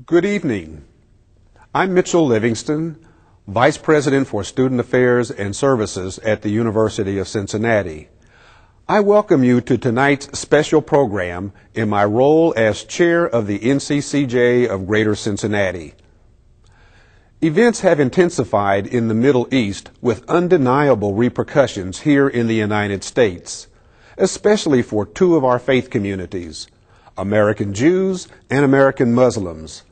Good evening. I'm Mitchell Livingston, Vice President for Student Affairs and Services at the University of Cincinnati. I welcome you to tonight's special program in my role as Chair of the NCCJ of Greater Cincinnati. Events have intensified in the Middle East with undeniable repercussions here in the United States, especially for two of our faith communities, American Jews and American Muslims.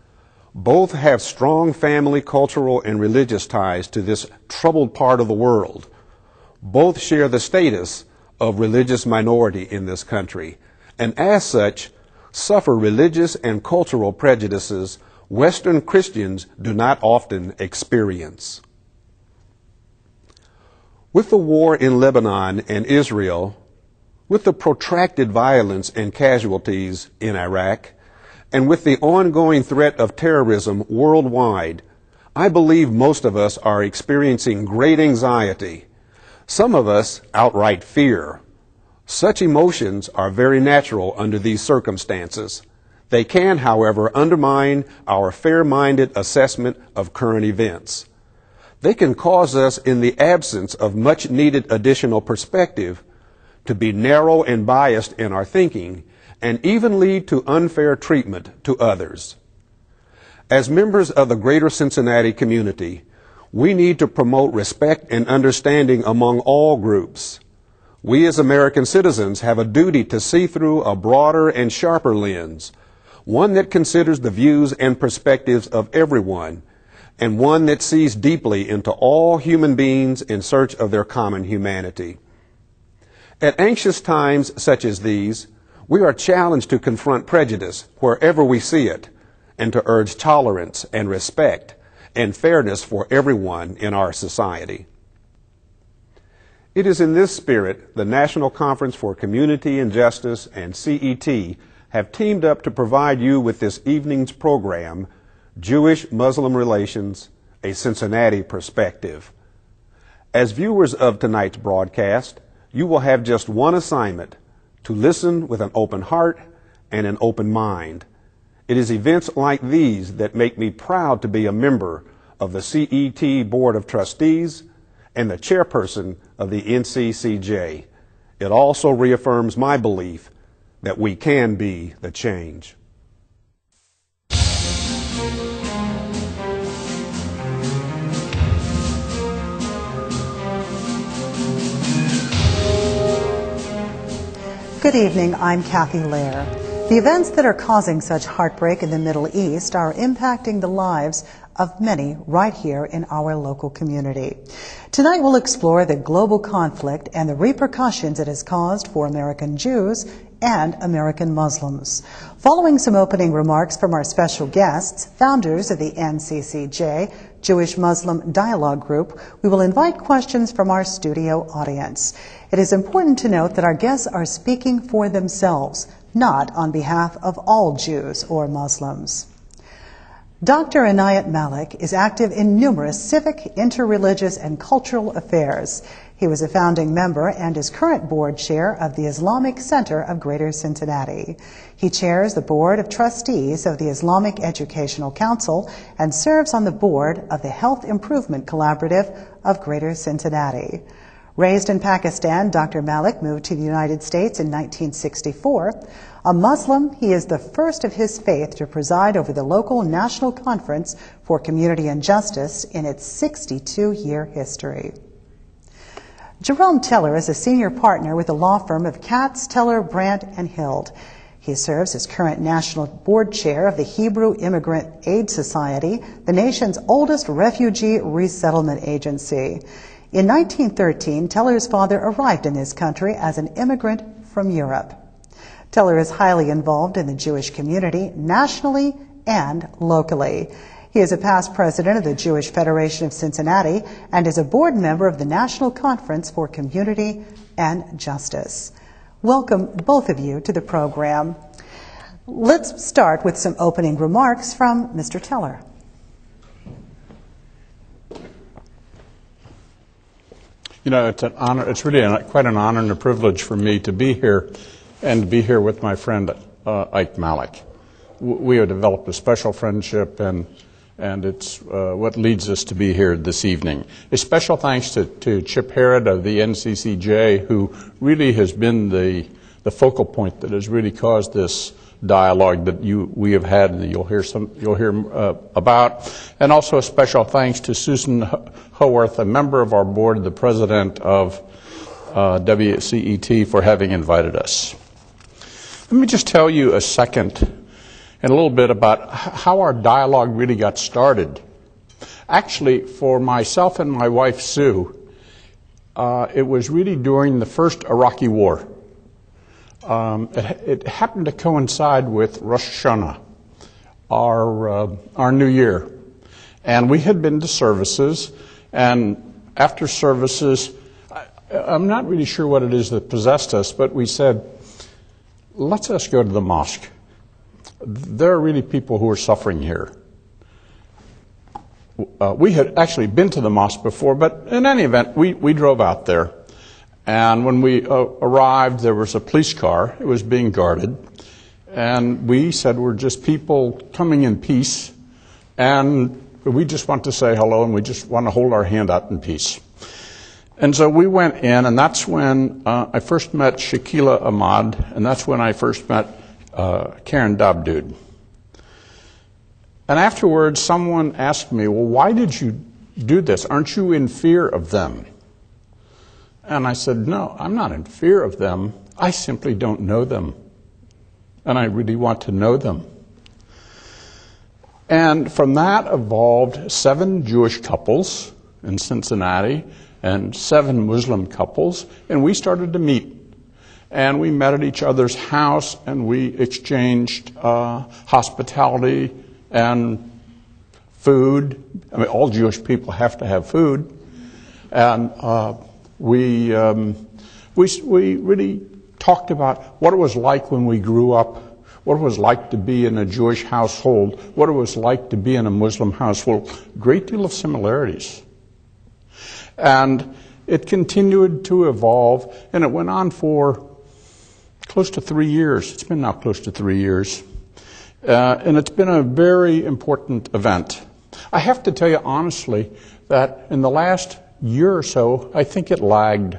Both have strong family, cultural, and religious ties to this troubled part of the world. Both share the status of religious minority in this country, and as such, suffer religious and cultural prejudices Western Christians do not often experience. With the war in Lebanon and Israel, with the protracted violence and casualties in Iraq, and with the ongoing threat of terrorism worldwide, I believe most of us are experiencing great anxiety, some of us outright fear. Such emotions are very natural under these circumstances. They can, however, undermine our fair-minded assessment of current events. They can cause us, in the absence of much-needed additional perspective, to be narrow and biased in our thinking, and even lead to unfair treatment to others. As members of the Greater Cincinnati community, we need to promote respect and understanding among all groups. We as American citizens have a duty to see through a broader and sharper lens, one that considers the views and perspectives of everyone, and one that sees deeply into all human beings in search of their common humanity. At anxious times such as these, we are challenged to confront prejudice wherever we see it, and to urge tolerance and respect and fairness for everyone in our society. It is in this spirit the National Conference for Community and Justice and CET have teamed up to provide you with this evening's program, Jewish-Muslim Relations, a Cincinnati Perspective. As viewers of tonight's broadcast, you will have just one assignment: to listen with an open heart and an open mind. It is events like these that make me proud to be a member of the CET Board of Trustees and the chairperson of the NCCJ. It also reaffirms my belief that we can be the change. Good evening, I'm Kathy Lair. The events that are causing such heartbreak in the Middle East are impacting the lives of many right here in our local community. Tonight we'll explore the global conflict and the repercussions it has caused for American Jews and American Muslims. Following some opening remarks from our special guests, founders of the NCCJ, Jewish-Muslim Dialogue Group, we will invite questions from our studio audience. It is important to note that our guests are speaking for themselves, not on behalf of all Jews or Muslims. Dr. Inayat Malik is active in numerous civic, interreligious, and cultural affairs. He was a founding member and is current board chair of the Islamic Center of Greater Cincinnati. He chairs the Board of Trustees of the Islamic Educational Council and serves on the board of the Health Improvement Collaborative of Greater Cincinnati. Raised in Pakistan, Dr. Malik moved to the United States in 1964. A Muslim, he is the first of his faith to preside over the local National Conference for Community and Justice in its 62-year history. Jerome Teller is a senior partner with the law firm of Katz, Teller, Brandt, and Hild. He serves as current national board chair of the Hebrew Immigrant Aid Society, the nation's oldest refugee resettlement agency. In 1913, Teller's father arrived in this country as an immigrant from Europe. Teller is highly involved in the Jewish community, nationally and locally. He is a past president of the Jewish Federation of Cincinnati and is a board member of the National Conference for Community and Justice. Welcome, both of you, to the program. Let's start with some opening remarks from Mr. Teller. You know, it's an honor. It's really quite an honor and a privilege for me to be here, and to be here with my friend Ike Malik. We have developed a special friendship, and it's what leads us to be here this evening. A special thanks to Chip Herod of the NCCJ, who really has been the focal point that has really caused this dialogue that we have had, and you'll hear about. And also a special thanks to Susan Howarth, a member of our board, the president of WCET, for having invited us. Let me just tell you a second and a little bit about how our dialogue really got started. Actually, for myself and my wife, Sue, it was really during the first Iraqi war. It happened to coincide with Rosh Hashanah, our New Year. And we had been to services, and after services, I'm not really sure what it is that possessed us, but we said, let's us go to the mosque. There are really people who are suffering here. We had actually been to the mosque before, but in any event, we drove out there. And when we arrived, there was a police car. It was being guarded. And we said, we're just people coming in peace, and we just want to say hello, and we just want to hold our hand out in peace. And so we went in, and that's when I first met Shakila Ahmad, and that's when I first met Karen Dabdood. And afterwards, someone asked me, well, why did you do this? Aren't you in fear of them? And I said, no, I'm not in fear of them. I simply don't know them. And I really want to know them. And from that evolved 7 Jewish couples in Cincinnati and 7 Muslim couples, and we started to meet. And we met at each other's house, and we exchanged hospitality and food. I mean, all Jewish people have to have food. And we really talked about what it was like when we grew up, what it was like to be in a Jewish household, what it was like to be in a Muslim household. Great deal of similarities. And it continued to evolve, and it went on for close to 3 years. It's been now close to 3 years. And it's been a very important event. I have to tell you honestly that in the last year or so, I think it lagged.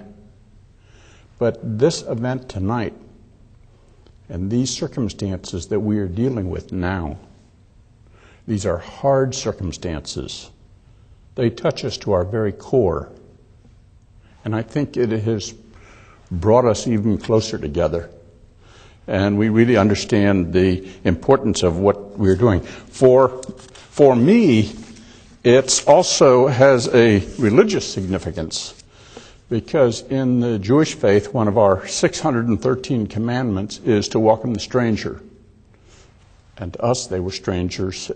But this event tonight and these circumstances that we are dealing with now, these are hard circumstances. They touch us to our very core. And I think it has brought us even closer together. And we really understand the importance of what we're doing. For me, it also has a religious significance, because in the Jewish faith, one of our 613 commandments is to welcome the stranger. And to us, they were strangers,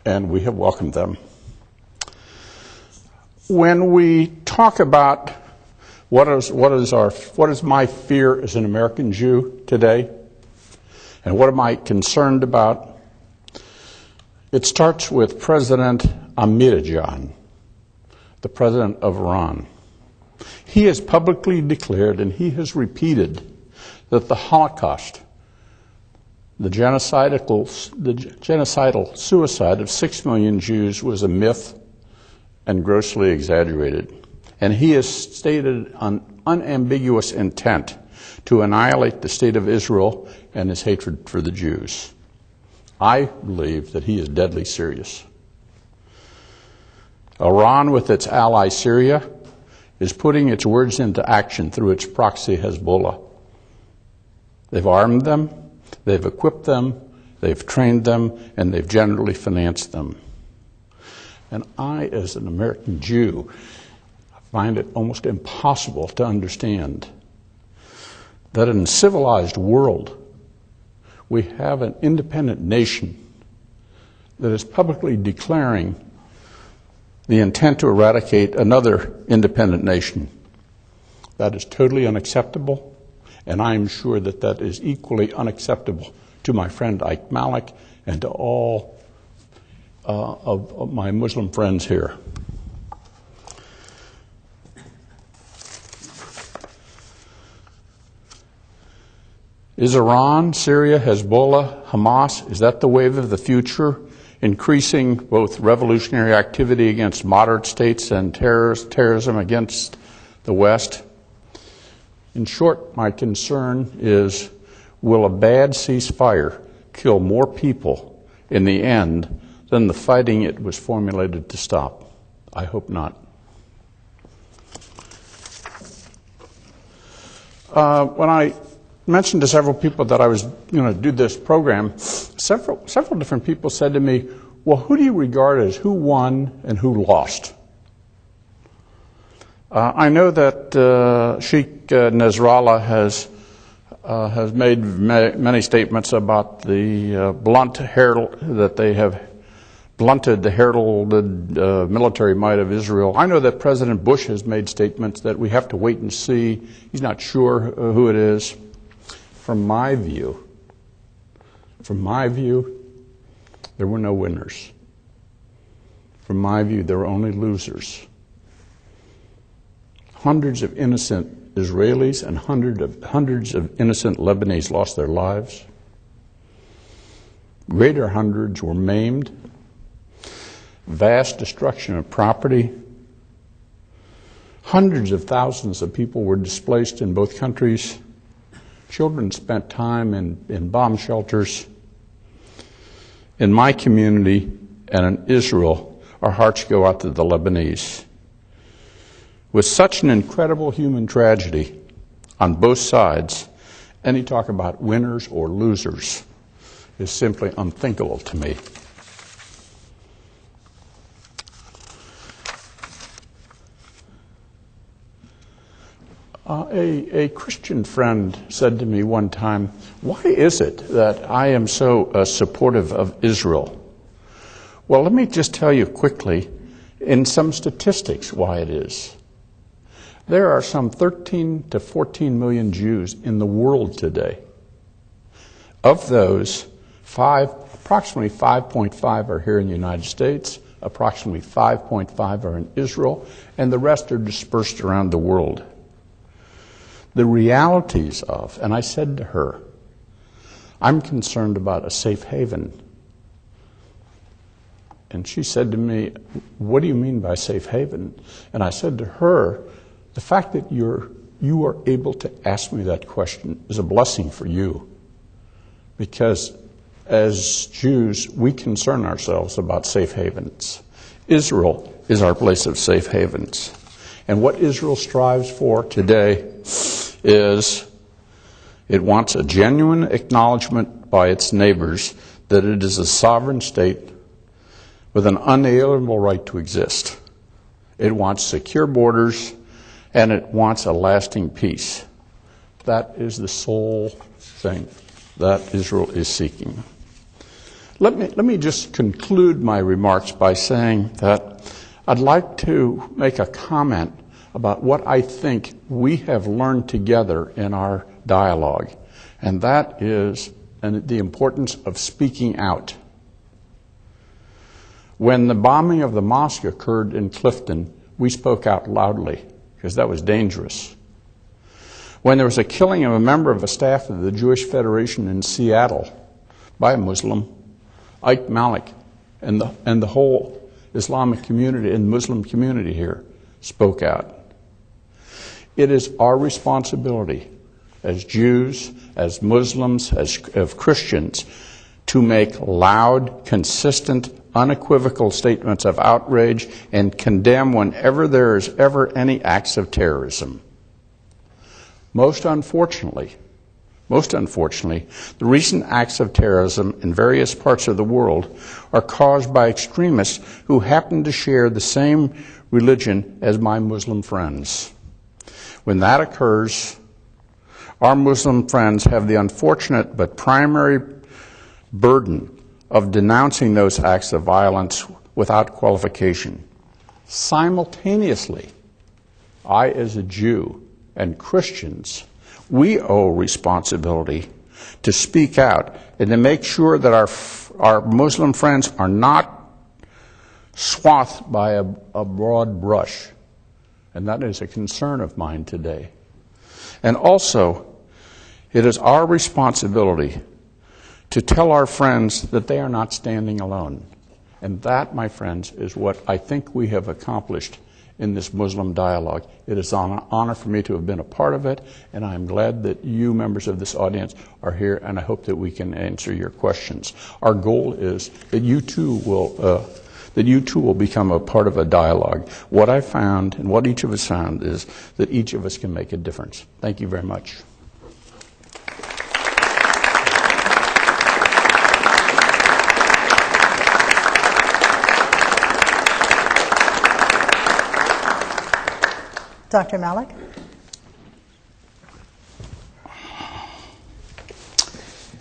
and we have welcomed them. When we talk about what is my fear as an American Jew today, and what am I concerned about, it starts with President Ahmadinejad, the president of Iran. He has publicly declared, and he has repeated, that the Holocaust, the genocidal suicide of 6 million Jews, was a myth and grossly exaggerated. And he has stated an unambiguous intent to annihilate the state of Israel and his hatred for the Jews. I believe that he is deadly serious. Iran, with its ally Syria, is putting its words into action through its proxy Hezbollah. They've armed them, they've equipped them, they've trained them, and they've generally financed them. And I, as an American Jew, find it almost impossible to understand that in a civilized world, we have an independent nation that is publicly declaring the intent to eradicate another independent nation. That is totally unacceptable, and I am sure that that is equally unacceptable to my friend Ike Malik and to all of my Muslim friends here. Is Iran, Syria, Hezbollah, Hamas, is that the wave of the future? Increasing both revolutionary activity against moderate states and terrorism against the West? In short, my concern is, will a bad ceasefire kill more people in the end than the fighting it was formulated to stop? I hope not. When I mentioned to several people that I was going to do this program, several different people said to me, well, who do you regard as who won and who lost? I know that Sheikh Nasrallah has made many statements about the that they have blunted the heralded military might of Israel. I know that President Bush has made statements that we have to wait and see. He's not sure who it is. From my view, there were no winners. From my view, there were only losers. Hundreds of innocent Israelis and hundreds of innocent Lebanese lost their lives. Greater hundreds were maimed. Vast destruction of property. Hundreds of thousands of people were displaced in both countries. Children spent time in bomb shelters. In my community and in Israel, our hearts go out to the Lebanese. With such an incredible human tragedy on both sides, any talk about winners or losers is simply unthinkable to me. A Christian friend said to me one time, why is it that I am so supportive of Israel? Well, let me just tell you quickly in some statistics why it is. There are some 13 to 14 million Jews in the world today. Of those, approximately 5.5 are here in the United States, approximately 5.5 are in Israel, and the rest are dispersed around the world. The realities of, and I said to her, I'm concerned about a safe haven. And she said to me, what do you mean by safe haven? And I said to her, the fact that you are able to ask me that question is a blessing for you. Because as Jews, we concern ourselves about safe havens. Israel is our place of safe havens. And what Israel strives for today is it wants a genuine acknowledgement by its neighbors that it is a sovereign state with an unalienable right to exist. It wants secure borders, and it wants a lasting peace. That is the sole thing that Israel is seeking. Let me just conclude my remarks by saying that I'd like to make a comment about what I think we have learned together in our dialogue, and that is the importance of speaking out. When the bombing of the mosque occurred in Clifton, we spoke out loudly, because that was dangerous. When there was a killing of a member of a staff of the Jewish Federation in Seattle by a Muslim, Malik, and the whole Islamic community and Muslim community here spoke out. It is our responsibility as Jews, as Muslims, as Christians, to make loud, consistent, unequivocal statements of outrage and condemn whenever there is ever any acts of terrorism. Most unfortunately, the recent acts of terrorism in various parts of the world are caused by extremists who happen to share the same religion as my Muslim friends. When that occurs, our Muslim friends have the unfortunate but primary burden of denouncing those acts of violence without qualification. Simultaneously, I as a Jew and Christians, we owe responsibility to speak out and to make sure that our Muslim friends are not swathed by a broad brush. And that is a concern of mine today. And also, It is our responsibility to tell our friends that they are not standing alone. And that, my friends, is what I think we have accomplished in this Muslim dialogue. It is an honor for me to have been a part of it, and I am glad that you, members of this audience, are here, and I hope that we can answer your questions. Our goal is that you too will become a part of a dialogue. What I found, and what each of us found, is that each of us can make a difference. Thank you very much. Dr. Malik?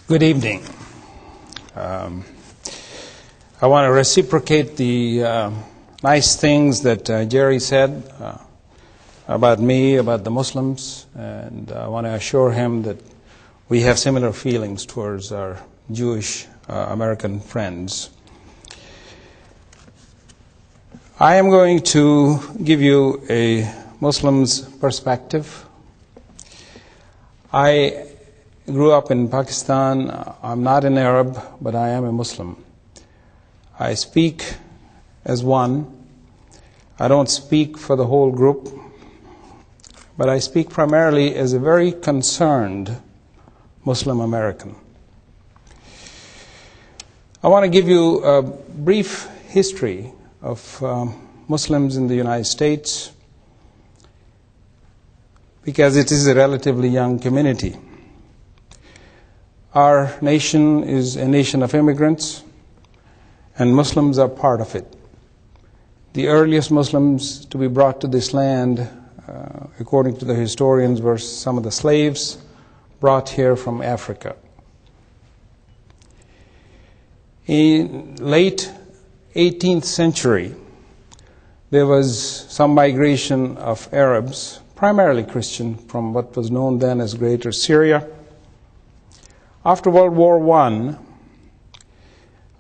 Good evening. I want to reciprocate the nice things that Jerry said about me, about the Muslims, and I want to assure him that we have similar feelings towards our Jewish American friends. I am going to give you a Muslim's perspective. I grew up in Pakistan. I'm not an Arab, but I am a Muslim. I speak as one. I don't speak for the whole group, but I speak primarily as a very concerned Muslim American. I want to give you a brief history of Muslims in the United States, because it is a relatively young community. Our nation is a nation of immigrants, and Muslims are part of it. The earliest Muslims to be brought to this land, according to the historians, were some of the slaves brought here from Africa. In late 18th century, there was some migration of Arabs, primarily Christian, from what was known then as Greater Syria. After World War I,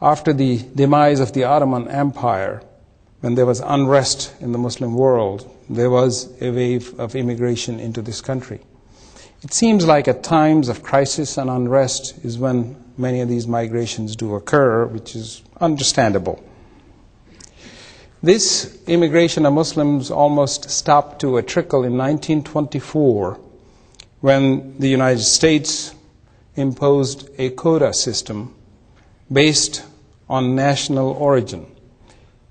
after the demise of the Ottoman Empire, when there was unrest in the Muslim world, there was a wave of immigration into this country. It seems like at times of crisis and unrest is when many of these migrations do occur, which is understandable. This immigration of Muslims almost stopped to a trickle in 1924 when the United States imposed a quota system based on national origin.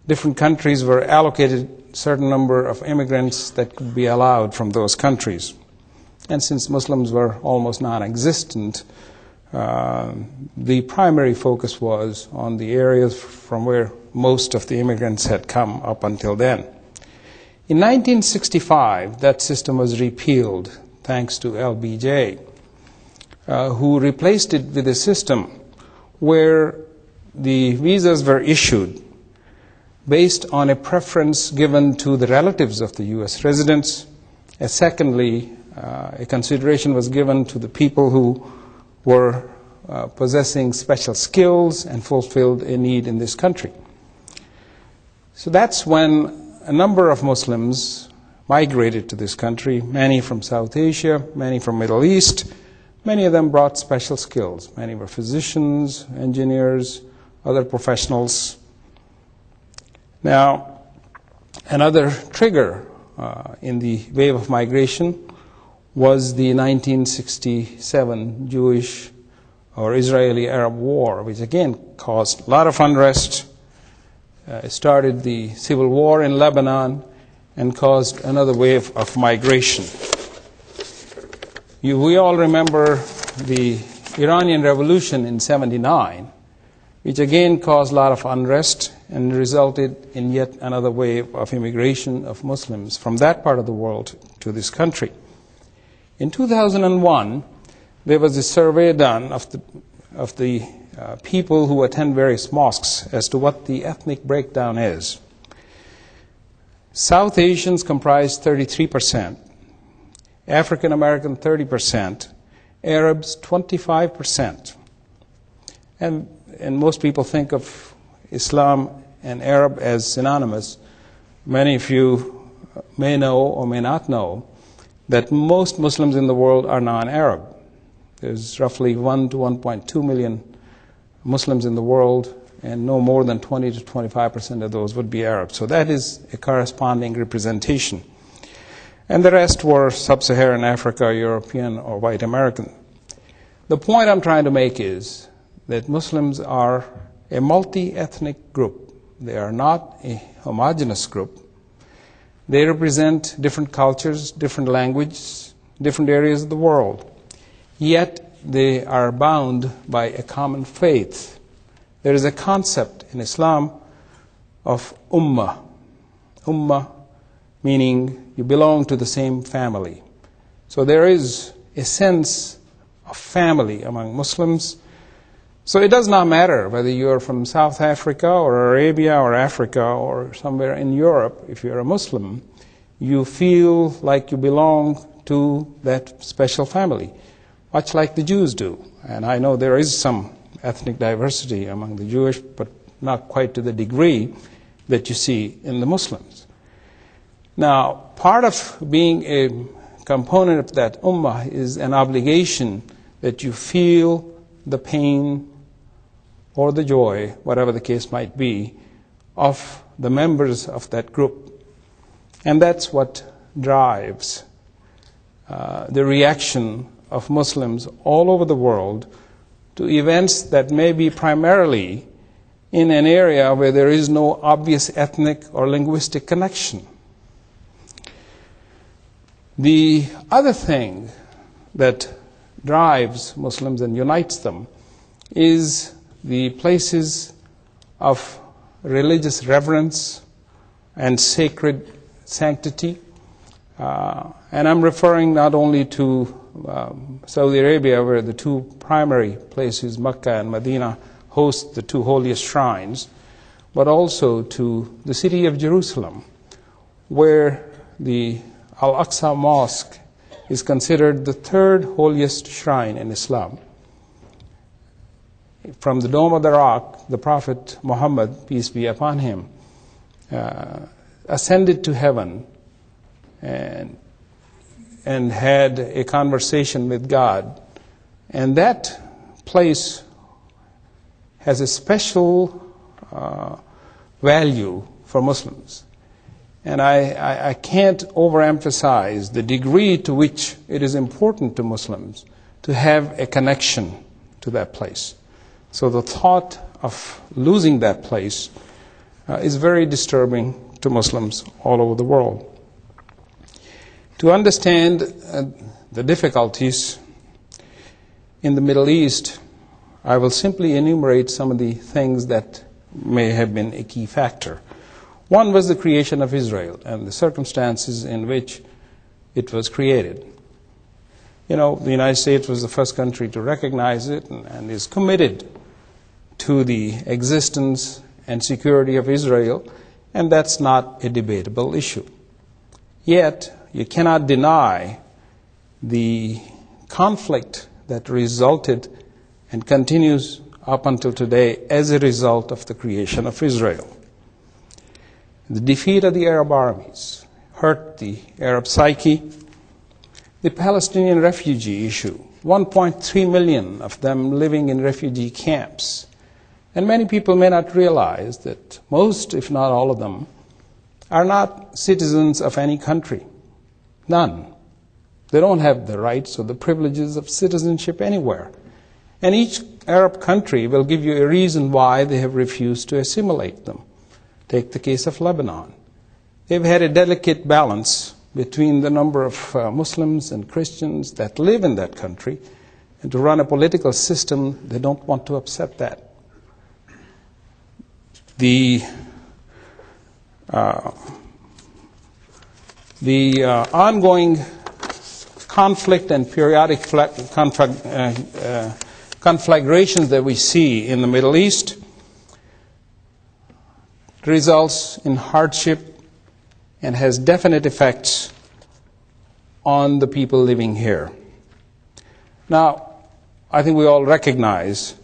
Different countries were allocated a certain number of immigrants that could be allowed from those countries. And since Muslims were almost non-existent, the primary focus was on the areas from where most of the immigrants had come up until then. In 1965, that system was repealed thanks to LBJ, who replaced it with a system where the visas were issued based on a preference given to the relatives of the U.S. residents. And secondly, a consideration was given to the people who were possessing special skills and fulfilled a need in this country. So that's when a number of Muslims migrated to this country, many from South Asia, many from Middle East. Many of them brought special skills. Many were physicians, engineers, other professionals. Now, another trigger in the wave of migration was the 1967 Jewish or Israeli-Arab War, which again caused a lot of unrest. It started the civil war in Lebanon and caused another wave of migration. We all remember the Iranian Revolution in '79, which again caused a lot of unrest and resulted in yet another wave of immigration of Muslims from that part of the world to this country. In 2001, there was a survey done of the people who attend various mosques as to what the ethnic breakdown is. South Asians comprise 33%, African American 30%, Arabs 25%. And most people think of Islam and Arab as synonymous. Many of you may know or may not know that most Muslims in the world are non-Arab. There's roughly 1 to 1.2 million Muslims in the world, and no more than 20 to 25% of those would be Arabs. So that is a corresponding representation. And the rest were sub-Saharan Africa, European, or white American. The point I'm trying to make is that Muslims are a multi-ethnic group. They are not a homogeneous group. They represent different cultures, different languages, different areas of the world. Yet they are bound by a common faith. There is a concept in Islam of ummah. Ummah meaning you belong to the same family. So there is a sense of family among Muslims. So it does not matter whether you're from South Africa or Arabia or Africa or somewhere in Europe. If you're a Muslim, you feel like you belong to that special family, much like the Jews do. And I know there is some ethnic diversity among the Jewish, but not quite to the degree that you see in the Muslims. Now, part of being a component of that ummah is an obligation that you feel the pain or the joy, whatever the case might be, of the members of that group. And that's what drives the reaction of Muslims all over the world to events that may be primarily in an area where there is no obvious ethnic or linguistic connection. The other thing that drives Muslims and unites them is the places of religious reverence and sacred sanctity. And I'm referring not only to Saudi Arabia, where the two primary places, Mecca and Medina, host the two holiest shrines, but also to the city of Jerusalem, where the Al-Aqsa Mosque is considered the third holiest shrine in Islam. From the Dome of the Rock, the Prophet Muhammad, peace be upon him, ascended to heaven and had a conversation with God. And that place has a special value for Muslims. And I can't overemphasize the degree to which it is important to Muslims to have a connection to that place. So the thought of losing that place is very disturbing to Muslims all over the world. To understand the difficulties in the Middle East, I will simply enumerate some of the things that may have been a key factor. One was the creation of Israel and the circumstances in which it was created. You know, the United States was the first country to recognize it and is committed to the existence and security of Israel, and that's not a debatable issue. Yet, you cannot deny the conflict that resulted and continues up until today as a result of the creation of Israel. The defeat of the Arab armies hurt the Arab psyche. The Palestinian refugee issue, 1.3 million of them living in refugee camps. And many people may not realize that most, if not all of them, are not citizens of any country. None. They don't have the rights or the privileges of citizenship anywhere. And each Arab country will give you a reason why they have refused to assimilate them. Take the case of Lebanon. They've had a delicate balance between the number of Muslims and Christians that live in that country, and to run a political system, they don't want to upset that. The ongoing conflict and periodic conflagrations that we see in the Middle East results in hardship and has definite effects on the people living here. Now, I think we all recognize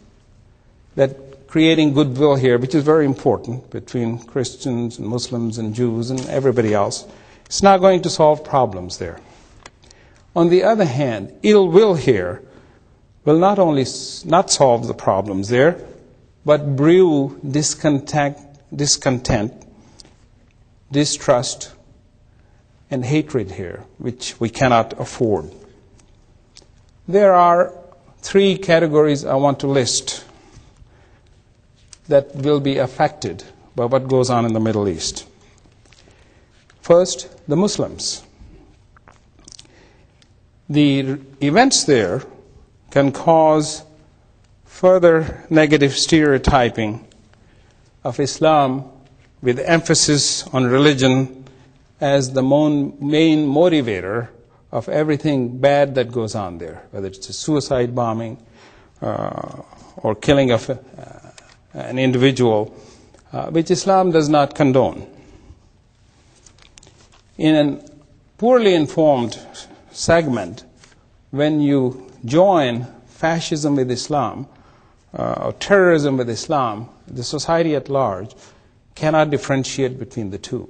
that creating goodwill here, which is very important between Christians and Muslims and Jews and everybody else, it's not going to solve problems there. On the other hand, ill will here will not only not solve the problems there, but brew discontent, distrust, and hatred here, which we cannot afford. There are 3 categories I want to list that will be affected by what goes on in the Middle East. First, the Muslims. The events there can cause further negative stereotyping of Islam with emphasis on religion as the main motivator of everything bad that goes on there, whether it's a suicide bombing or killing of an individual, which Islam does not condone. In a poorly informed segment, when you join fascism with Islam or terrorism with Islam, the society at large cannot differentiate between the two,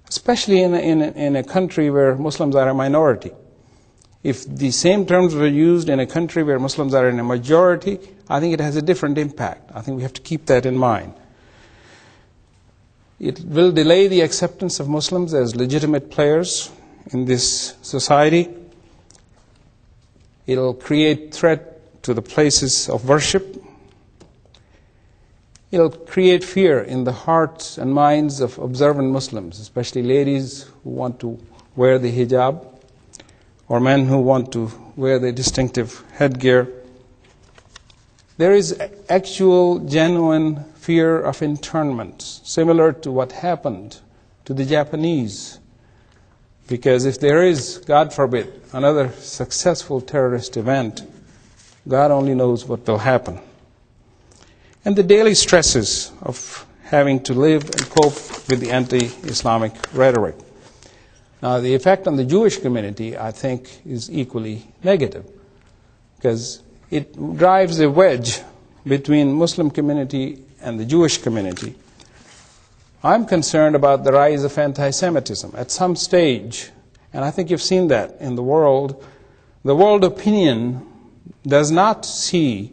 especially in a country where Muslims are a minority. If the same terms were used in a country where Muslims are in a majority, I think it has a different impact. I think we have to keep that in mind. It will delay the acceptance of Muslims as legitimate players in this society. It will create threat to the places of worship. It will create fear in the hearts and minds of observant Muslims, especially ladies who want to wear the hijab, or men who want to wear the distinctive headgear. There is actual, genuine fear of internment, similar to what happened to the Japanese. Because if there is, God forbid, another successful terrorist event, God only knows what will happen. And the daily stresses of having to live and cope with the anti-Islamic rhetoric. Now, the effect on the Jewish community, I think, is equally negative, because it drives a wedge between Muslim community and the Jewish community. I'm concerned about the rise of anti-Semitism. At some stage, and I think you've seen that in the world opinion does not see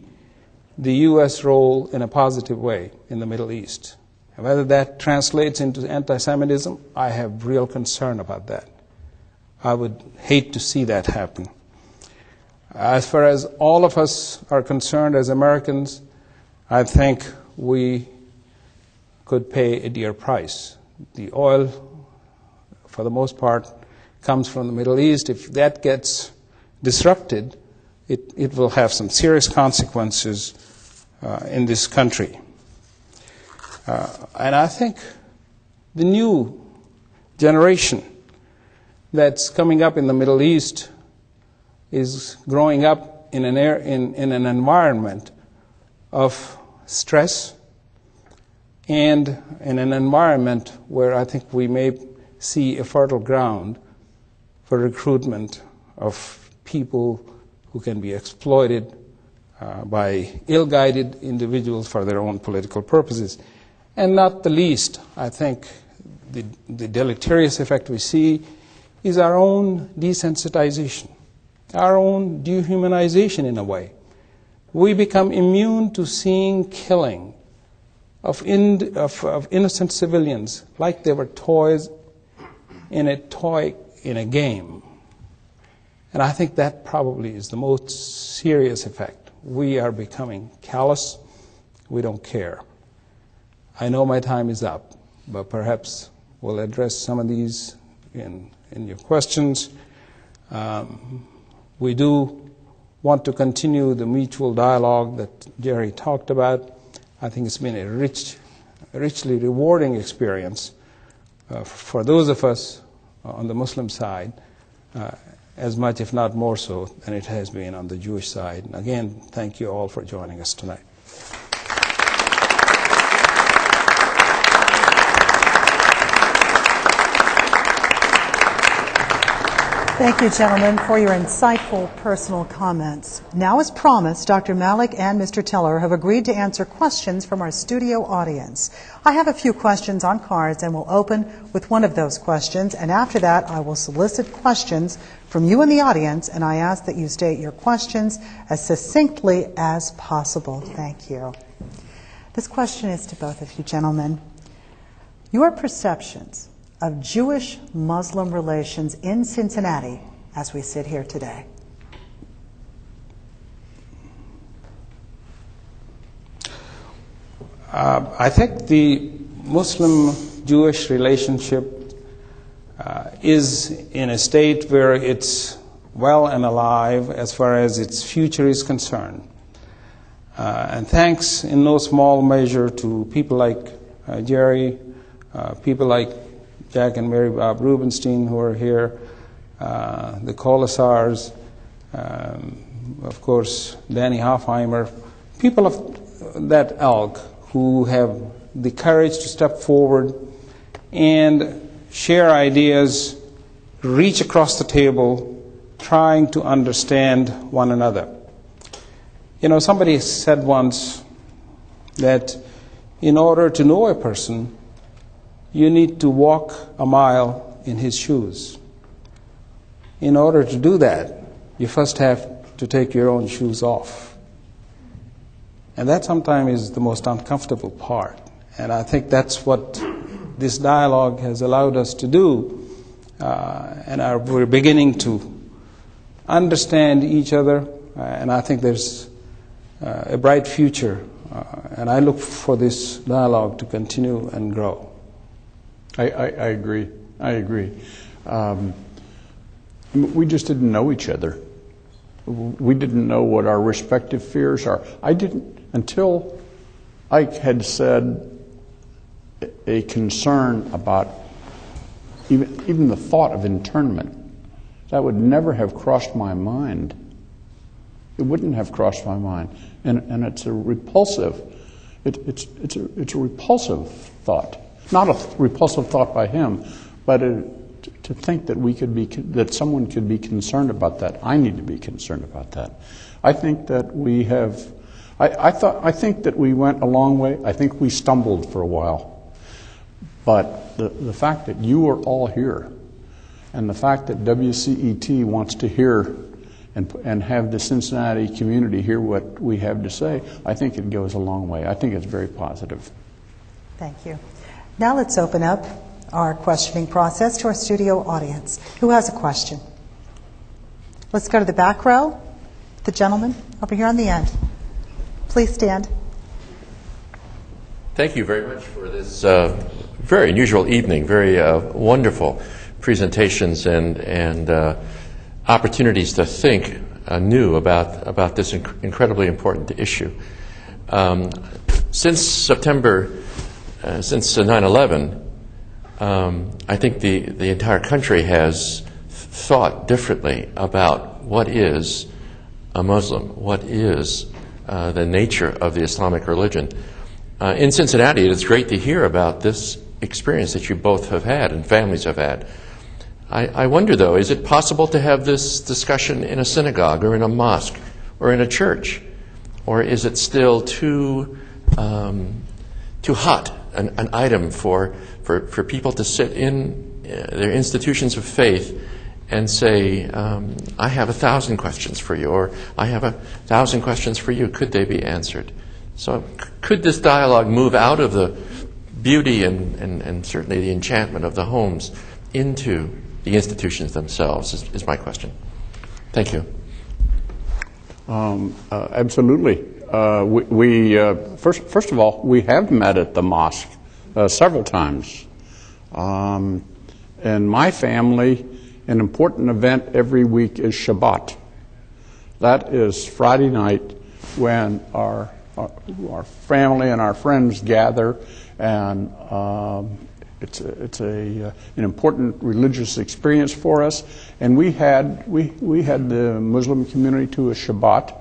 the U.S. role in a positive way in the Middle East. And whether that translates into anti-Semitism, I have real concern about that. I would hate to see that happen. As far as all of us are concerned as Americans, I think we could pay a dear price. The oil, for the most part, comes from the Middle East. If that gets disrupted, it will have some serious consequences in this country. And I think the new generation that's coming up in the Middle East is growing up in an environment of stress and in an environment where I think we may see a fertile ground for recruitment of people who can be exploited by ill-guided individuals for their own political purposes. And not the least, I think the deleterious effect we see is our own desensitization, our own dehumanization in a way. We become immune to seeing killing of innocent civilians like they were toys in a game. And I think that probably is the most serious effect. We are becoming callous. We don't care. I know my time is up, but perhaps we'll address some of these in your questions. We do want to continue the mutual dialogue that Jerry talked about. I think it's been a richly rewarding experience for those of us on the Muslim side, as much, if not more so, than it has been on the Jewish side. And again, thank you all for joining us tonight. Thank you, gentlemen, for your insightful personal comments. Now, as promised, Dr. Malik and Mr. Teller have agreed to answer questions from our studio audience. I have a few questions on cards, and we'll open with one of those questions, and after that, I will solicit questions from you in the audience, and I ask that you state your questions as succinctly as possible. Thank you. This question is to both of you, gentlemen. Your perceptions of Jewish-Muslim relations in Cincinnati as we sit here today. I think the Muslim-Jewish relationship is in a state where it's well and alive as far as its future is concerned. And thanks in no small measure to people like Jerry, people like Jack and Mary Bob Rubenstein who are here, the Colasars, of course, Danny Hoffheimer, people of that ilk who have the courage to step forward and share ideas, reach across the table, trying to understand one another. You know, somebody said once that in order to know a person, you need to walk a mile in his shoes. In order to do that, you first have to take your own shoes off. And that sometimes is the most uncomfortable part. And I think that's what this dialogue has allowed us to do. And we're beginning to understand each other. And I think there's a bright future. And I look for this dialogue to continue and grow. I agree. I agree. We just didn't know each other. We didn't know what our respective fears are. I didn't until Ike had said a concern about even the thought of internment. That would never have crossed my mind. It wouldn't have crossed my mind, and it's a repulsive. It's a repulsive thought. Not a repulsive thought by him, but to think that that someone could be concerned about that. I need to be concerned about that. I think that we have. I think that we went a long way. I think we stumbled for a while, but the fact that you are all here, and the fact that WCET wants to hear and have the Cincinnati community hear what we have to say, I think it goes a long way. I think it's very positive. Thank you. Now let's open up our questioning process to our studio audience. Who has a question? Let's go to the back row. The gentleman over here on the end. Please stand. Thank you very much for this very unusual evening, very wonderful presentations and opportunities to think anew about this incredibly important issue. Since September, since 9/11, I think the entire country has thought differently about what is a Muslim, what is the nature of the Islamic religion. In Cincinnati, it's great to hear about this experience that you both have had and families have had. I wonder, though, is it possible to have this discussion in a synagogue or in a mosque or in a church? Or is it still too hot an item for people to sit in their institutions of faith and say, I have 1,000 questions for you, or I have 1,000 questions for you. Could they be answered? So could this dialogue move out of the beauty and certainly the enchantment of the homes into the institutions themselves, is my question. Thank you. Absolutely. First of all, we have met at the mosque several times. In my family, an important event every week is Shabbat. That is Friday night when our family and our friends gather, and it's an important religious experience for us. And we had the Muslim community to a Shabbat,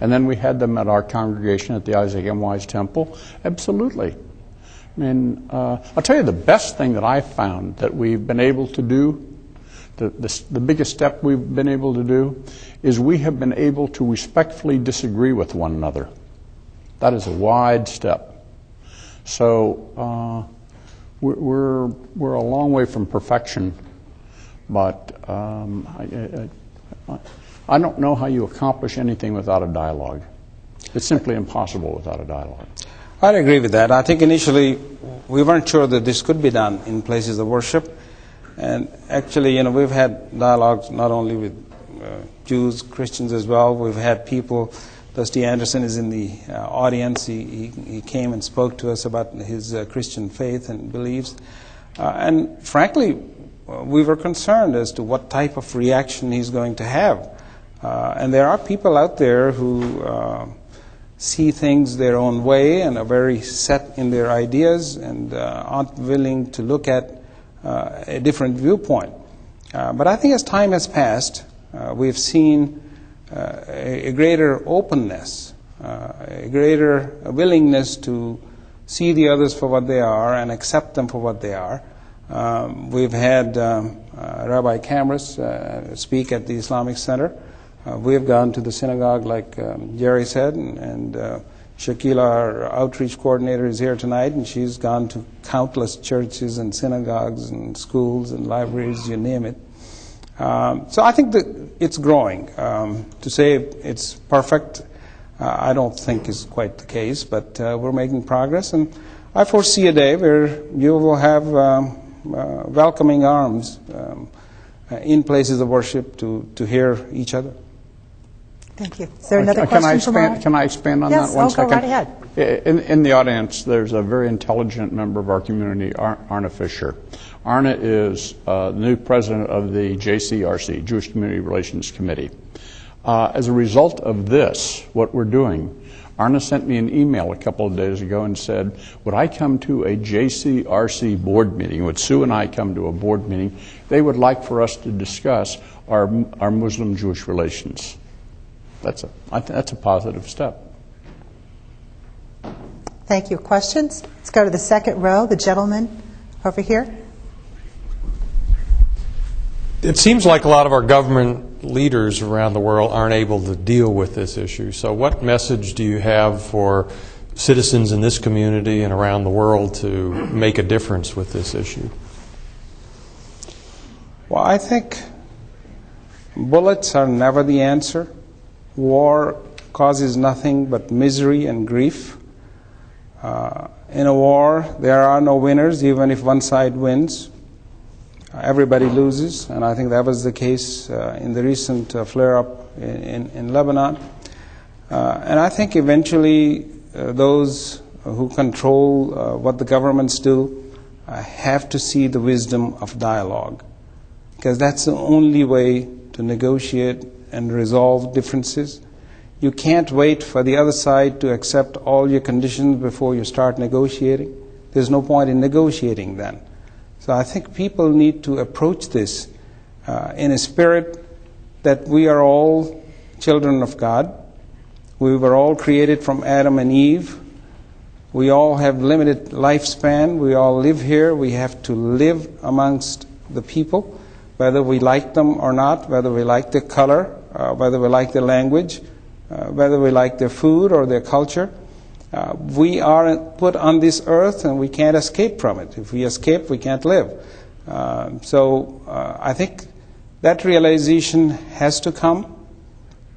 and then we had them at our congregation at the Isaac M. Wise Temple. Absolutely. I mean, I'll tell you the best thing that I found that we've been able to do The biggest step we've been able to do is we have been able to respectfully disagree with one another. That is a wide step. So we're a long way from perfection, but I don't know how you accomplish anything without a dialogue. It's simply impossible without a dialogue. I'd agree with that. I think initially we weren't sure that this could be done in places of worship. And actually, we've had dialogues not only with Jews, Christians as well. We've had people, Dusty Anderson is in the audience. He came and spoke to us about his Christian faith and beliefs. And frankly, we were concerned as to what type of reaction he's going to have. And there are people out there who see things their own way and are very set in their ideas and aren't willing to look at a different viewpoint. But I think as time has passed, we've seen a greater openness, a greater willingness to see the others for what they are and accept them for what they are. We've had Rabbi Camrus speak at the Islamic Center. We've gone to the synagogue, like Jerry said, and Shakila, our outreach coordinator, is here tonight, and she's gone to countless churches and synagogues and schools and libraries, you name it. So I think that it's growing. To say it's perfect, I don't think is quite the case, but we're making progress, and I foresee a day where you will have welcoming arms in places of worship to hear each other. Thank you. Is there another question Can I expand on that one second? Go right ahead. In the audience, there's a very intelligent member of our community, Arna Fisher. Arna is the new president of the JCRC, Jewish Community Relations Committee. As a result of this, what we're doing, Arna sent me an email a couple of days ago and said, would I come to a JCRC board meeting? Would Sue and I come to a board meeting? They would like for us to discuss our Muslim-Jewish relations. I think that's a positive step. Thank you. Questions? Let's go to the second row, the gentleman over here. It seems like a lot of our government leaders around the world aren't able to deal with this issue. So what message do you have for citizens in this community and around the world to make a difference with this issue? Well, I think bullets are never the answer. War causes nothing but misery and grief. In a war, there are no winners, even if one side wins. Everybody loses, and I think that was the case in the recent flare-up in Lebanon. And I think eventually those who control what the governments do have to see the wisdom of dialogue, because that's the only way to negotiate and resolve differences. You can't wait for the other side to accept all your conditions before you start negotiating. There's no point in negotiating then. So I think people need to approach this in a spirit that we are all children of God. We were all created from Adam and Eve. We all have limited lifespan. We all live here. We have to live amongst the people, whether we like them or not, whether we like their color, whether we like their language, whether we like their food or their culture. We are put on this earth and we can't escape from it. If we escape, we can't live. So I think that realization has to come.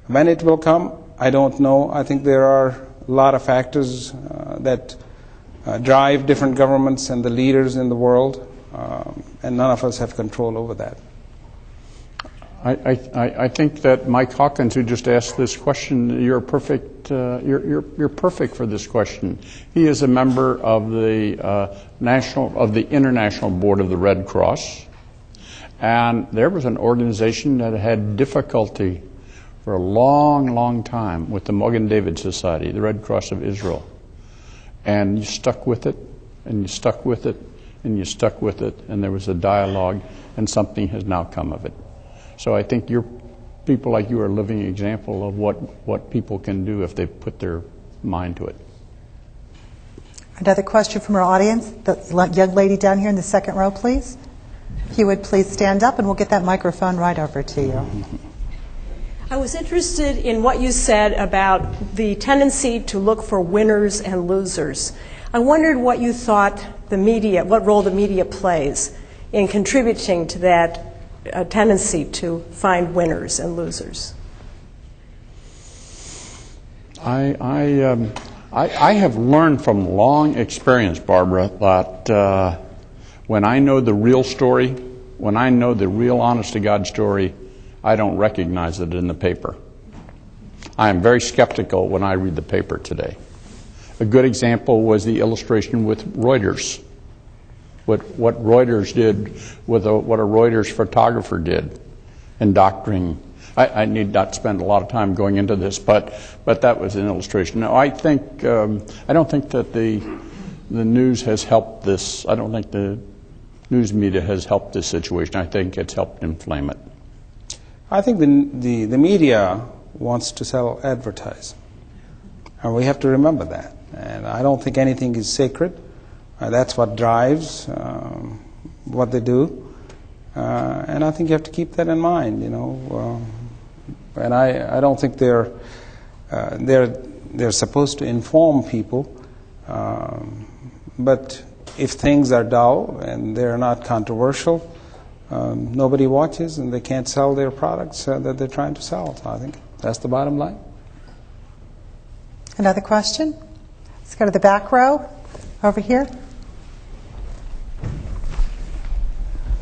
When it will come, I don't know. I think there are a lot of factors that drive different governments and the leaders in the world, and none of us have control over that. I think that Mike Hawkins, who just asked this question, you're perfect. You're perfect for this question. He is a member of the International Board of the Red Cross, and there was an organization that had difficulty for a long, long time with the Mogen David Society, the Red Cross of Israel, and you stuck with it, and you stuck with it, and you stuck with it, and there was a dialogue, and something has now come of it. So I think people like you are a living example of what people can do if they put their mind to it. Another question from our audience. The young lady down here in the second row, please. If you would please stand up and we'll get that microphone right over to you. I was interested in what you said about the tendency to look for winners and losers. I wondered what you thought the media, what role the media plays in contributing to that tendency to find winners and losers. I have learned from long experience, Barbara, that when I know the real story, when I know the real honest-to-God story, I don't recognize it in the paper. I am very skeptical when I read the paper today. A good example was the illustration with Reuters. What Reuters did, with what a Reuters photographer did in doctoring. I need not spend a lot of time going into this, but that was an illustration. No, I think I don't think that the news has helped this. I don't think the news media has helped this situation. I think it's helped inflame it. I think the media wants to sell advertising, and we have to remember that. And I don't think anything is sacred. That's what drives what they do, and I think you have to keep that in mind. And I don't think they're supposed to inform people, but if things are dull and they're not controversial, nobody watches and they can't sell their products that they're trying to sell. So I think that's the bottom line. Another question? Let's go to the back row over here.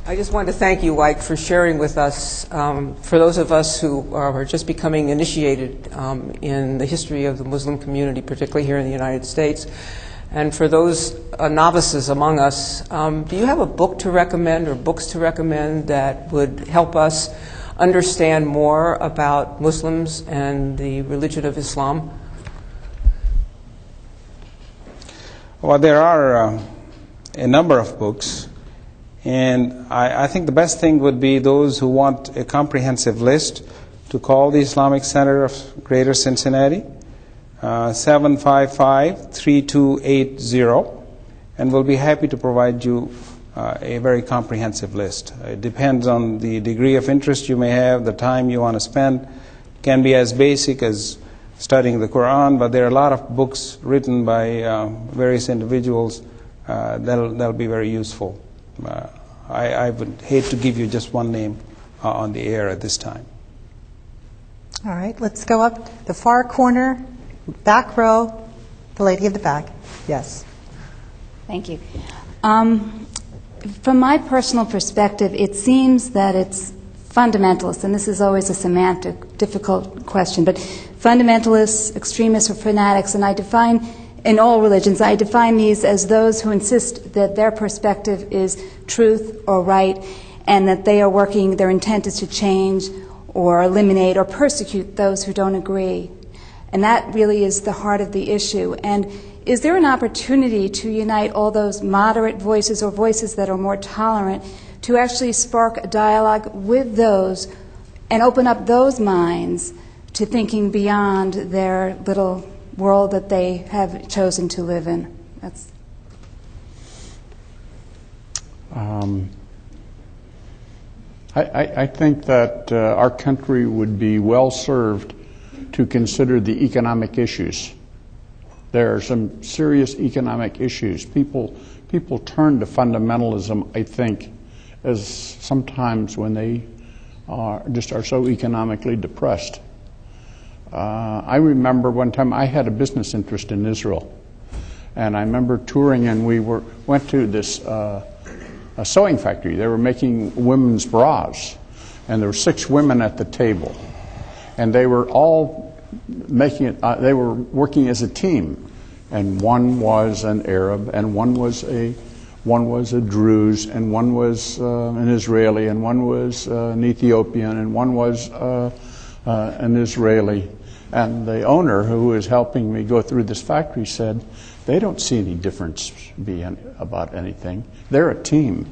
I just wanted to thank you, White, for sharing with us, for those of us who are just becoming initiated in the history of the Muslim community, particularly here in the United States, and for those novices among us, do you have a book to recommend or books to recommend that would help us understand more about Muslims and the religion of Islam? Well, there are a number of books. And I think the best thing would be those who want a comprehensive list to call the Islamic Center of Greater Cincinnati, 755-3280, and we'll be happy to provide you a very comprehensive list. It depends on the degree of interest you may have, the time you want to spend. It can be as basic as studying the Quran, but there are a lot of books written by various individuals that'll be very useful. I would hate to give you just one name on the air at this time. All right, let's go up the far corner, back row, the lady at the back. Yes. Thank you. From my personal perspective, it seems that it's fundamentalists, and this is always a semantic, difficult question, but fundamentalists, extremists, or fanatics, and I define in all religions, I define these as those who insist that their perspective is truth or right, and that they are working, their intent is to change or eliminate or persecute those who don't agree. And that really is the heart of the issue. And is there an opportunity to unite all those moderate voices or voices that are more tolerant to actually spark a dialogue with those and open up those minds to thinking beyond their little world that they have chosen to live in? That's. I think that our country would be well served to consider the economic issues. There are some serious economic issues. People turn to fundamentalism, I think, as sometimes when they are so economically depressed. I remember one time I had a business interest in Israel, and I remember touring, and we went to this a sewing factory. They were making women's bras, and there were 6 women at the table, and they were all making it. They were working as a team, and one was an Arab, and one was a Druze, and one was an Israeli, and one was an Ethiopian, and one was an Israeli. And the owner, who was helping me go through this factory, said, they don't see any difference about anything. They're a team.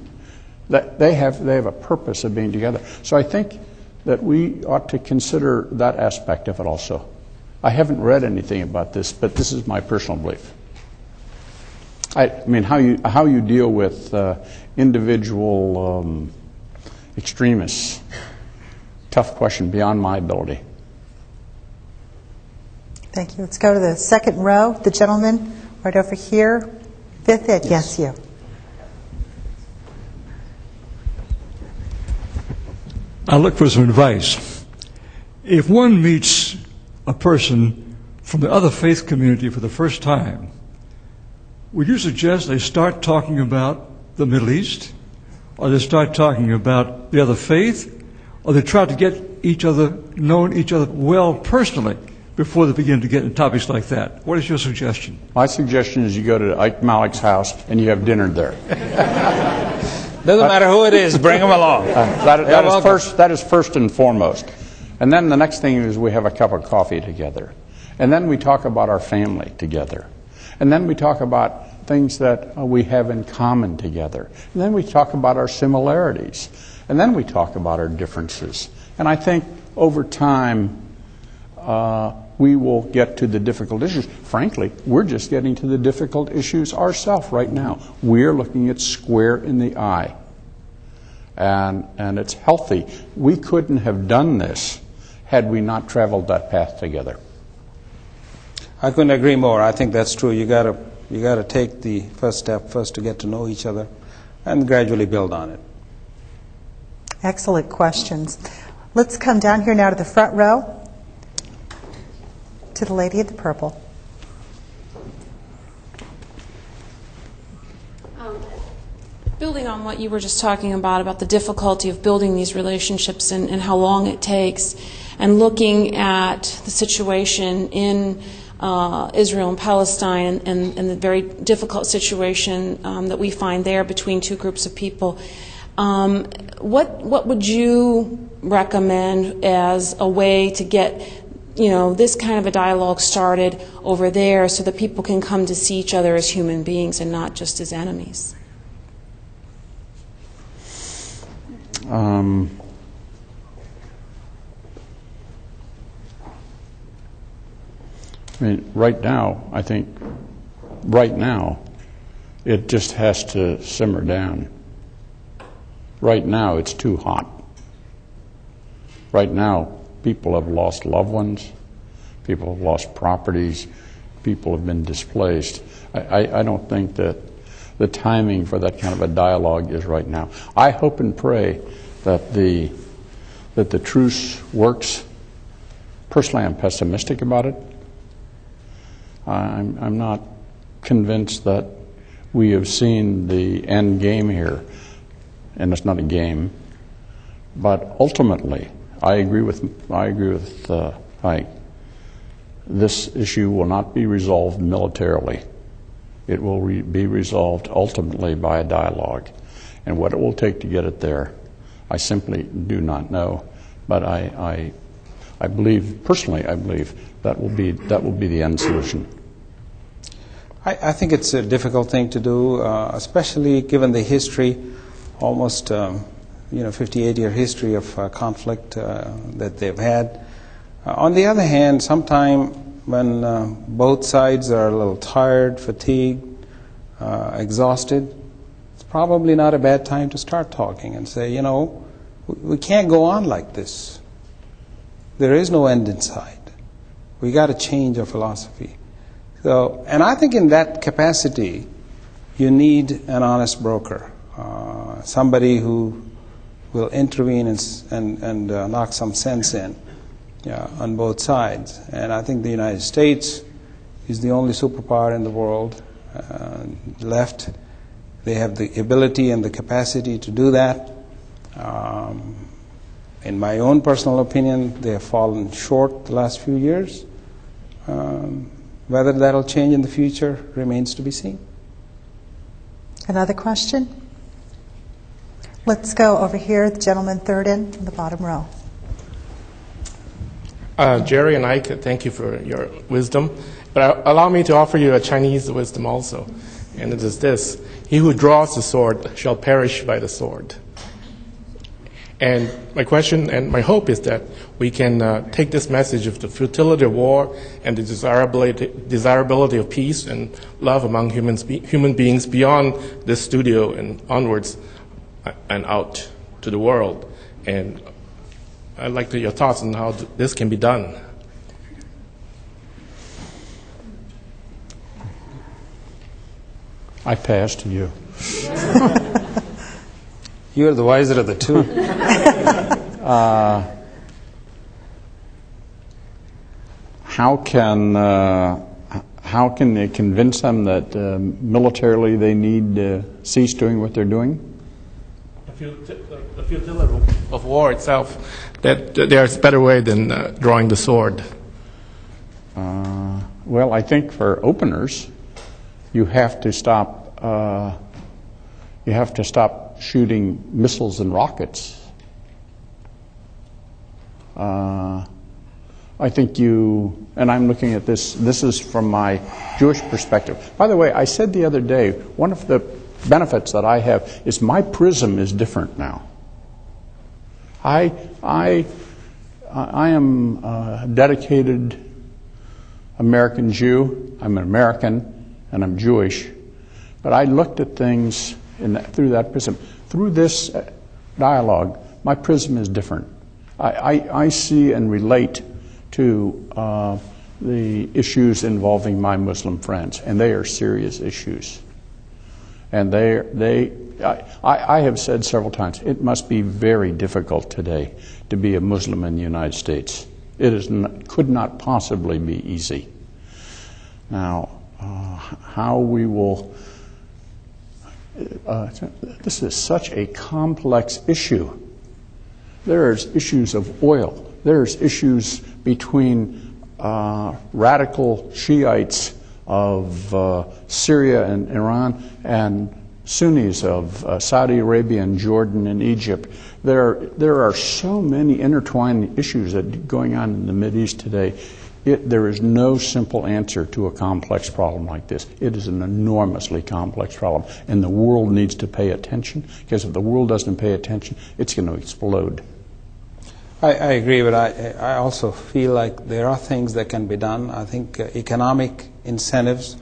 They have a purpose of being together. So I think that we ought to consider that aspect of it also. I haven't read anything about this, but this is my personal belief. I mean, how you deal with individual extremists, tough question beyond my ability. Thank you. Let's go to the second row. The gentleman right over here. Fifth, yes, you. I look for some advice. If one meets a person from the other faith community for the first time, would you suggest they start talking about the Middle East, or they start talking about the other faith, or they try to get knowing each other well personally before they begin to get into topics like that? What is your suggestion? My suggestion is you go to Ike Malik's house and you have dinner there. Doesn't matter who it is, bring them along. That is first and foremost. And then the next thing is we have a cup of coffee together. And then we talk about our family together. And then we talk about things that we have in common together. And then we talk about our similarities. And then we talk about our differences. And I think over time, we will get to the difficult issues. Frankly, we're just getting to the difficult issues ourselves right now. We're looking at square in the eye. And it's healthy. We couldn't have done this had we not traveled that path together. I couldn't agree more. I think that's true. You gotta take the first step first to get to know each other and gradually build on it. Excellent questions. Let's come down here now to the front row, to the lady in the purple. Building on what you were just talking about the difficulty of building these relationships and how long it takes, and looking at the situation in Israel and Palestine and the very difficult situation that we find there between two groups of people, what would you recommend as a way to get this kind of a dialogue started over there so that people can come to see each other as human beings and not just as enemies? I mean, right now, it just has to simmer down. Right now, it's too hot. Right now, people have lost loved ones, people have lost properties, people have been displaced. I don't think that the timing for that kind of a dialogue is right now. I hope and pray that the truce works. Personally, I'm pessimistic about it. I'm not convinced that we have seen the end game here, and it's not a game. But ultimately, I agree with Ike. This issue will not be resolved militarily. It will be resolved ultimately by a dialogue. And what it will take to get it there, I simply do not know. But I believe, personally, that will be the end solution. I think it's a difficult thing to do, especially given the history, almost 58-year history of conflict that they've had. On the other hand, sometime when both sides are a little tired, fatigued, exhausted, it's probably not a bad time to start talking and say, we can't go on like this. There is no end in sight. We got to change our philosophy. And I think in that capacity, you need an honest broker, somebody who will intervene and knock some sense in on both sides. And I think the United States is the only superpower in the world left. They have the ability and the capacity to do that. In my own personal opinion, they have fallen short the last few years. Whether that'll change in the future remains to be seen. Another question? Let's go over here, the gentleman third in from the bottom row. Jerry and Ike, thank you for your wisdom. But allow me to offer you a Chinese wisdom also. And it is this: he who draws the sword shall perish by the sword. And my question and my hope is that we can take this message of the futility of war and the desirability of peace and love among human beings beyond this studio and onwards and out to the world. And I'd like to hear your thoughts on how this can be done. I pass to you. You're the wiser of the two. How can they convince them that militarily they need to cease doing what they're doing? The futility of war itself, that there's a better way than drawing the sword. Well, I think for openers, you have to stop. Shooting missiles and rockets. I think and I'm looking at this is from my Jewish perspective. By the way, I said the other day, one of the benefits that I have is my prism is different now. I am a dedicated American Jew. I'm an American and I'm Jewish. But I looked at things through that prism. Through this dialogue, my prism is different. I see and relate to the issues involving my Muslim friends, and they are serious issues. And I have said several times, it must be very difficult today to be a Muslim in the United States. Could not possibly be easy. Now, how we will... this is such a complex issue. There's issues of oil. There's issues between radical Shiites of Syria and Iran and Sunnis of Saudi Arabia and Jordan and Egypt. There are so many intertwined issues that are going on in the Mideast today. There is no simple answer to a complex problem like this. It is an enormously complex problem, and the world needs to pay attention, because if the world doesn't pay attention, it's going to explode. I agree, but I also feel like there are things that can be done. I think economic incentives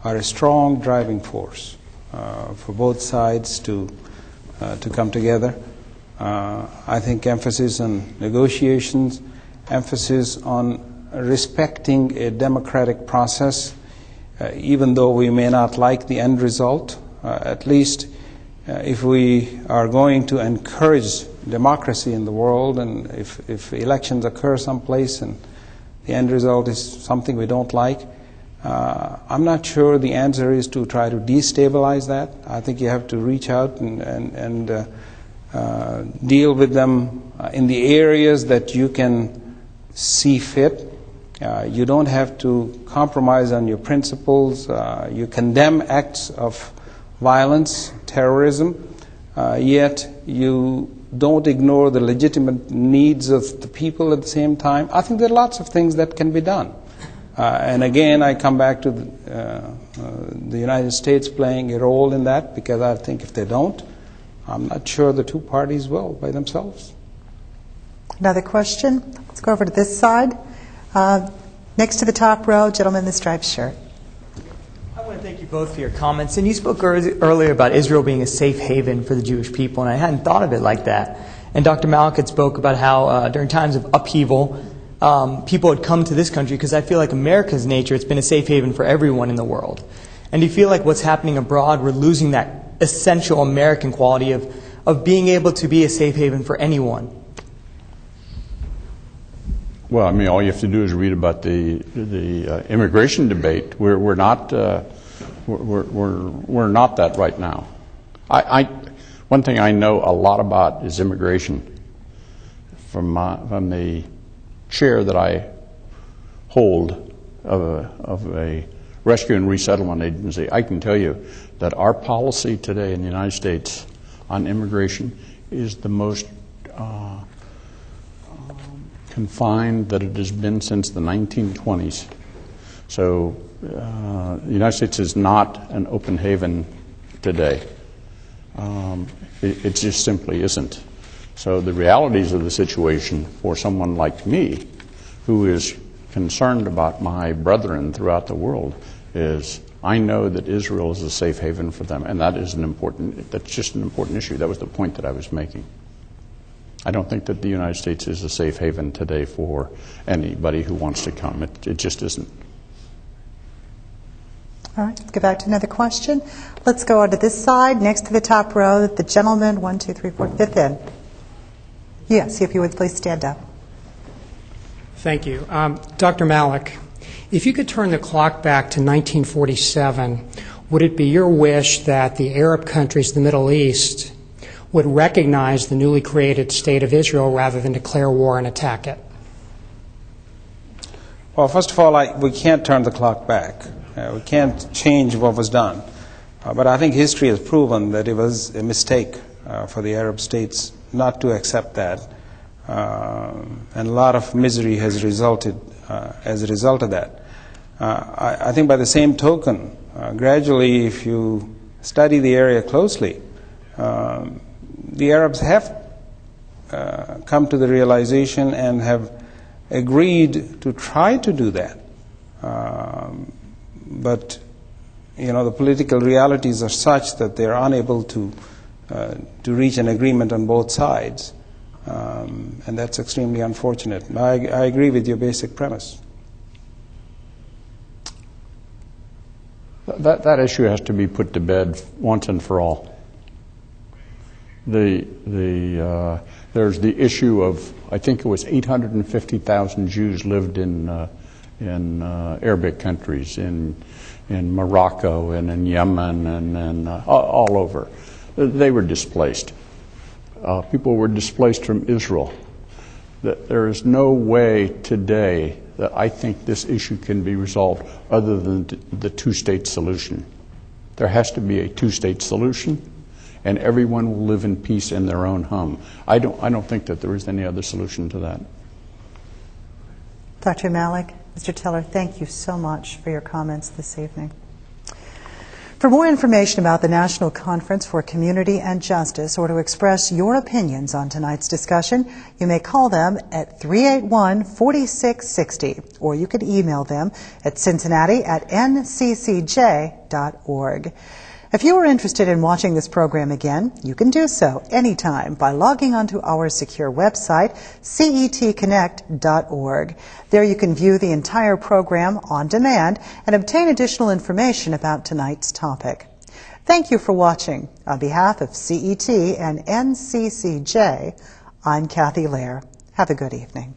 are a strong driving force for both sides to come together. I think emphasis on negotiations, emphasis on respecting a democratic process, even though we may not like the end result, at least if we are going to encourage democracy in the world, and if elections occur someplace and the end result is something we don't like, I'm not sure the answer is to try to destabilize that. I think you have to reach out and deal with them in the areas that you can see fit. You don't have to compromise on your principles. You condemn acts of violence, terrorism, yet you don't ignore the legitimate needs of the people at the same time. I think there are lots of things that can be done. And again, I come back to the United States playing a role in that, because I think if they don't, I'm not sure the two parties will by themselves. Another question? Let's go over to this side. Next to the top row, gentleman in the striped shirt. I want to thank you both for your comments. And you spoke earlier about Israel being a safe haven for the Jewish people, and I hadn't thought of it like that. And Dr. Malik had spoke about how during times of upheaval, people had come to this country, because I feel like America's nature, it's been a safe haven for everyone in the world. And do you feel like what's happening abroad, we're losing that essential American quality of being able to be a safe haven for anyone? Well, I mean, all you have to do is read about the immigration debate. We're not that right now. One thing I know a lot about is immigration. From the chair that I hold of a rescue and resettlement agency, I can tell you that our policy today in the United States on immigration is the most confined that it has been since the 1920s. So the United States is not an open haven today. It just simply isn't. So the realities of the situation for someone like me, who is concerned about my brethren throughout the world, is I know that Israel is a safe haven for them, and that's just an important issue. That was the point that I was making. I don't think that the United States is a safe haven today for anybody who wants to come. It just isn't. All right, let's go back to another question. Let's go on to this side, next to the top row, the gentleman, 1, 2, 3, 4, fifth in. Yes, if you would please stand up. Thank you. Dr. Malik, if you could turn the clock back to 1947, would it be your wish that the Arab countries of the Middle East would recognize the newly created state of Israel rather than declare war and attack it? Well, first of all, we can't turn the clock back. We can't change what was done. But I think history has proven that it was a mistake for the Arab states not to accept that. And a lot of misery has resulted as a result of that. I think by the same token, gradually, if you study the area closely, the Arabs have come to the realization and have agreed to try to do that. But, the political realities are such that they're unable to reach an agreement on both sides. And that's extremely unfortunate. I agree with your basic premise. That issue has to be put to bed once and for all. There's the issue of, I think it was 850,000 Jews lived in Arabic countries, in Morocco and in Yemen and all over. They were displaced. People were displaced from Israel. There is no way today that I think this issue can be resolved other than the two-state solution. There has to be a two-state solution, and everyone will live in peace in their own home. I don't think that there is any other solution to that. Dr. Malik, Mr. Tiller, thank you so much for your comments this evening. For more information about the National Conference for Community and Justice, or to express your opinions on tonight's discussion, you may call them at 381-4660, or you can email them at cincinnati@nccj.org. If you are interested in watching this program again, you can do so anytime by logging onto our secure website, cetconnect.org. There you can view the entire program on demand and obtain additional information about tonight's topic. Thank you for watching. On behalf of CET and NCCJ, I'm Kathy Lair. Have a good evening.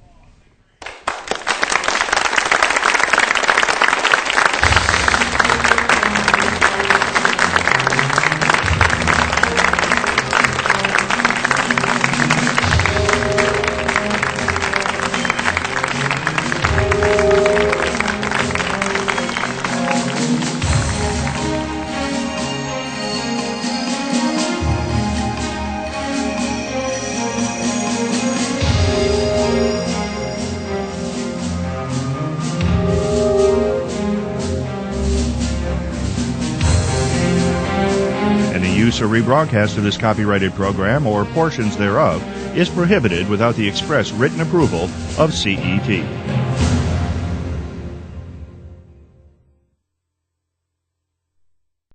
Or rebroadcast of this copyrighted program or portions thereof is prohibited without the express written approval of CET.